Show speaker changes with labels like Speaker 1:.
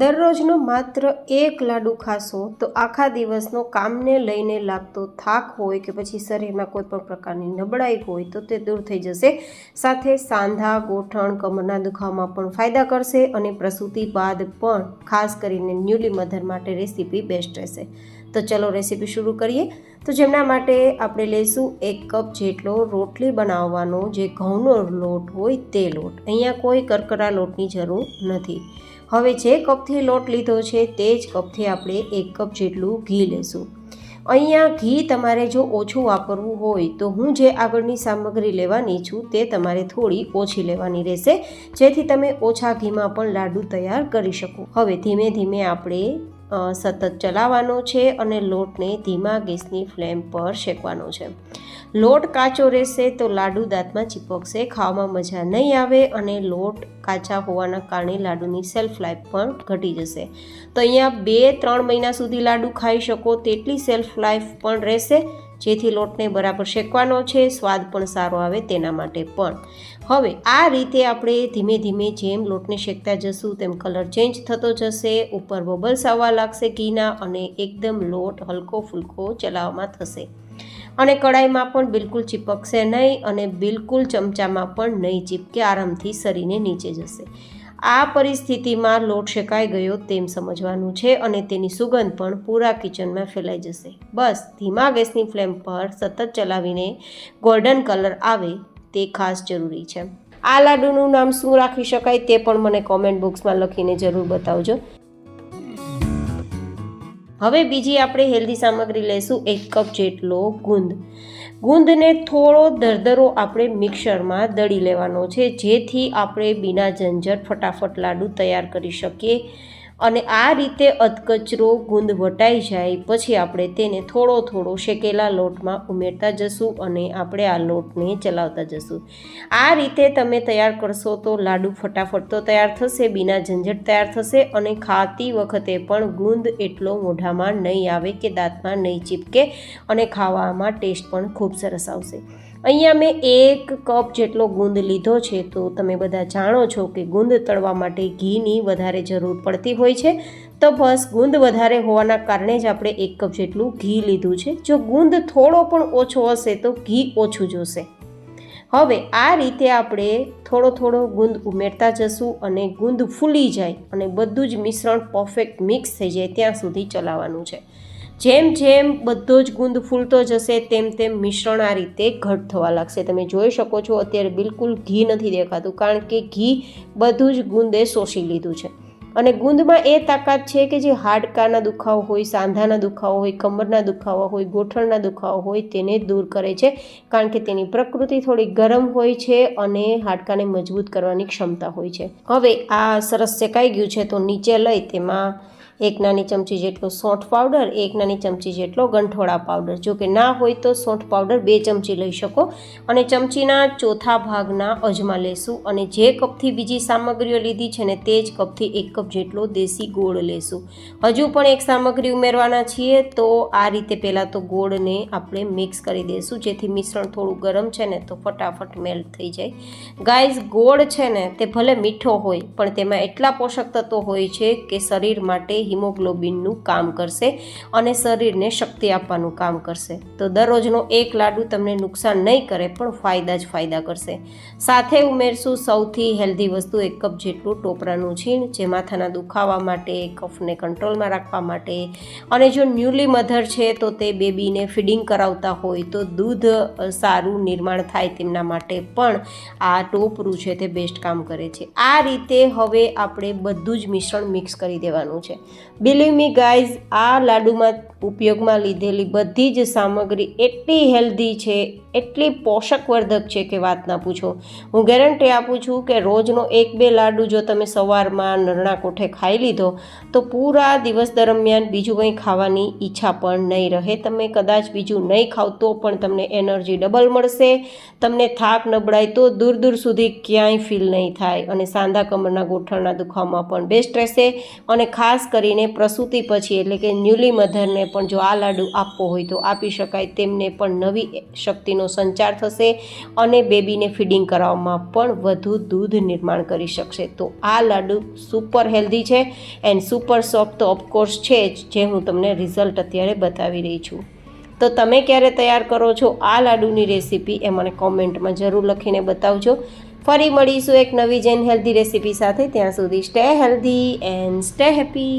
Speaker 1: દરરોજનો માત્ર એક લાડુ ખાશો તો આખા દિવસનો કામને લઈને લાગતો થાક હોય કે પછી શરીરમાં કોઈ પણ પ્રકારની નબળાઈ હોય તો તે દૂર થઈ જશે. સાથે સાંધા, ગોઠણ, કમરના દુખાવામાં પણ ફાયદા કરશે અને પ્રસૂતિ બાદ પણ ખાસ કરીને ન્યૂલી મધર માટે રેસીપી બેસ્ટ રહેશે. તો ચલો રેસીપી શરૂ કરીએ. તો જેમના માટે આપણે લઈશું 1 કપ જેટલો રોટલી બનાવવાનો જે ઘઉંનો લોટ હોય તે લોટ. અહીંયા કોઈ કરકરા લોટની જરૂર નથી. હવે જે કપથી લોટ લીધો છે તે જ કપથી આપણે 1 કપ જેટલું ઘી લેશું. અહીંયા ઘી તમારે જો ઓછું વાપરવું હોય તો હું જે આગળની સામગ્રી લેવાની છું તે તમારે થોડી ઓછી લેવાની રહેશે, જેથી તમે ઓછા ઘીમાં પણ લાડુ તૈયાર કરી શકો. હવે ધીમે ધીમે આપણે સતત ચલાવવાનો છે અને લોટને ધીમા ગેસની ફ્લેમ પર શેકવાનો છે. લોટ કાચો રહેશે તો લાડુ દાંતમાં ચીપકશે, ખાવામાં મજા નહીં આવે અને લોટ કાચા હોવાના કારણે લાડુની સેલ્ફ લાઈફ પણ ઘટી જશે. તો અહીંયા 2-3 મહિના સુધી લાડુ ખાઈ શકો તેટલી સેલ્ફ લાઈફ પણ રહેશે, જેથી લોટને બરાબર શેકવાનો છે, સ્વાદ પણ સારો આવે તેના માટે પણ. હવે આ રીતે આપણે ધીમે ધીમે જેમ લોટને શેકતા જશું તેમ કલર ચેન્જ થતો જશે, ઉપર બબલ્સ આવવા લાગશે ઘીના અને એકદમ લોટ હલકો ફૂલકો ચલાવવામાં થશે અને કડાઈમાં પણ બિલકુલ ચીપકશે નહીં અને બિલકુલ ચમચામાં પણ નહીં ચીપકે, આરામથી સરીને નીચે જશે. આ પરિસ્થિતિમાં લોટ શેકાઈ ગયો તેમ સમજવાનું છે અને તેની સુગંધ પણ પૂરા કિચનમાં ફેલાઈ જશે. બસ ધીમા ગેસની ફ્લેમ પર સતત ચલાવીને ગોલ્ડન કલર આવે તે ખાસ જરૂરી છે. આ લાડુનું નામ શું રાખી શકાય તે પણ મને કોમેન્ટ બોક્સમાં લખીને જરૂર બતાવજો. હવે બીજી આપણે હેલ્ધી સામગ્રી લઈશું 1 કપ જેટલો ગુંદ. ગુંદને થોડો દરદરો આપણે મિક્સરમાં દળી લેવાનો છે, જેથી આપણે બીના ઝંઝટ ફટાફટ લાડુ તૈયાર કરી શકીએ. અને આ રીતે અધકચરો ગુંદ વટાઈ જાય પછી આપણે તેને થોડો થોડો શેકેલા લોટમાં ઉમેરતા જશું અને આપણે આ લોટને ચલાવતા જશું. આ રીતે તમે તૈયાર કરશો તો લાડુ ફટાફટ તો તૈયાર થશે, બીના ઝંઝટ તૈયાર થશે અને ખાતી વખતે પણ ગુંદ એટલો મોઢામાં નહીં આવે કે દાંતમાં નહીં ચીપકે અને ખાવામાં ટેસ્ટ પણ ખૂબ સરસ આવશે. અહીંયા મેં 1 કપ જેટલો ગુંદ લીધો છે. તો તમે બધા જાણો છો કે ગુંદ તળવા માટે ઘીની વધારે જરૂર પડતી હોય છે, તો બસ ગુંદ વધારે હોવાના કારણે જ આપણે 1 કપ જેટલું ઘી લીધું છે. જો ગુંદ થોડો પણ ઓછો હશે તો ઘી ઓછું જોશે. હવે આ રીતે આપણે થોડો થોડો ગુંદ ઉમેરતા જશું અને ગુંદ ફૂલી જાય અને બધું જ મિશ્રણ પરફેક્ટ મિક્સ થઈ જાય ત્યાં સુધી ચલાવવાનું છે. જેમ જેમ બધો જ ગુંદ ફૂલતો જશે તેમ તેમ મિશ્રણ આ રીતે ઘટ થવા લાગશે. તમે જોઈ શકો છો અત્યારે બિલકુલ ઘી નથી દેખાતું, કારણ કે ઘી બધું જ ગુંદે શોષી લીધું છે. અને ગુંદમાં એ તાકાત છે કે જે હાડકાના દુખાવો હોય, સાંધાના દુખાવો હોય, કમરના દુખાવા હોય, ગોઠણના દુખાવો હોય તેને દૂર કરે છે, કારણ કે તેની પ્રકૃતિ થોડી ગરમ હોય છે અને હાડકાને મજબૂત કરવાની ક્ષમતા હોય છે. હવે આ સરસ શેકાઈ ગયું છે તો નીચે લઈ તેમાં 1 નાની ચમચી જેટલો સੌંઠ પાવડર, 1 નાની ચમચી જેટલો ગંઠોડા પાવડર, જો કે ના હોય તો સૌંઠ પાવડર 2 ચમચી લઈ શકો અને ચમચીના ચોથા ભાગના અજમા લેશું. અને જે કપથી બીજી સામગ્રીઓ લીધી છે ને તે જ કપથી 1 કપ જેટલો દેશી ગોળ લેશું. હજુ પણ એક સામગ્રી ઉમેરવાના છીએ, તો આ રીતે પહેલાં તો ગોળને આપણે મિક્સ કરી દઈશું, જેથી મિશ્રણ થોડું ગરમ છે ને તો ફટાફટ મેલ્ટ થઈ જાય. ગાઈઝ, ગોળ છે ને તે ભલે મીઠો હોય પણ તેમાં એટલા પોષક તત્વો હોય છે કે શરીર માટે હિમોગ્લોબિનનું કામ કરશે અને શરીરને શક્તિ આપવાનું કામ કરશે. તો દરરોજનો 1 લાડુ તમને નુકસાન નહીં કરે પણ ફાયદા જ ફાયદા કરશે. સાથે ઉમેરશું સૌથી હેલ્ધી વસ્તુ 1 કપ જેટલું ટોપરાનું છીણ, જે માથાના દુખાવા માટે, કફને કંટ્રોલમાં રાખવા માટે અને જો ન્યૂલી મધર છે તો તે બેબીને ફીડિંગ કરાવતા હોય તો દૂધ સારું નિર્માણ થાય તેમના માટે પણ આ ટોપરું છે તે બેસ્ટ કામ કરે છે. આ રીતે હવે આપણે બધું જ મિશ્રણ મિક્સ કરી દેવાનું છે. બિલીવ મી ગાઈઝ, આ લાડુમાં ઉપયોગમાં લીધેલી બધી જ સામગ્રી એટલી હેલ્ધી છે, એટલી પોષકવર્ધક છે કે વાત ના પૂછો. હું ગેરંટી આપું છું કે રોજનો 1-2 લાડુ જો તમે સવારમાં નરણા કોઠે ખાઈ લીધો તો પૂરા દિવસ દરમિયાન બીજું કંઈ ખાવાની ઈચ્છા પણ નહીં રહે. તમે કદાચ બીજું નહીં ખાવ તો પણ તમને એનર્જી ડબલ મળશે, તમને થાક નબળાઈ તો દૂર દૂર સુધી ક્યાંય ફીલ નહીં થાય અને સાંધા કમરના ગોઠણના દુખાવામાં પણ બેસ્ટ રહેશે. અને ખાસ કરીને પ્રસૂતિ પછી એટલે કે ન્યૂલી મધરને પણ જો આ લાડુ આપવો હોય તો આપી શકાય. તેમને પણ નવી શક્તિનો સંચાર થશે અને બેબીને ફીડિંગ કરાવવામાં પણ વધુ દૂધ નિર્માણ કરી શકશે. તો આ લાડુ સુપર હેલ્ધી છે એન્ડ સુપર સોફ્ટ તો ઓફકોર્સ છે જ, જે હું તમને રિઝલ્ટ અત્યારે બતાવી રહી છું. તો તમે ક્યારે તૈયાર કરો છો આ લાડુની રેસીપી એ મને કોમેન્ટમાં જરૂર લખીને બતાવજો. ફરી મળીશું એક નવી જૈન હેલ્ધી રેસીપી સાથે. ત્યાં સુધી stay healthy and stay happy.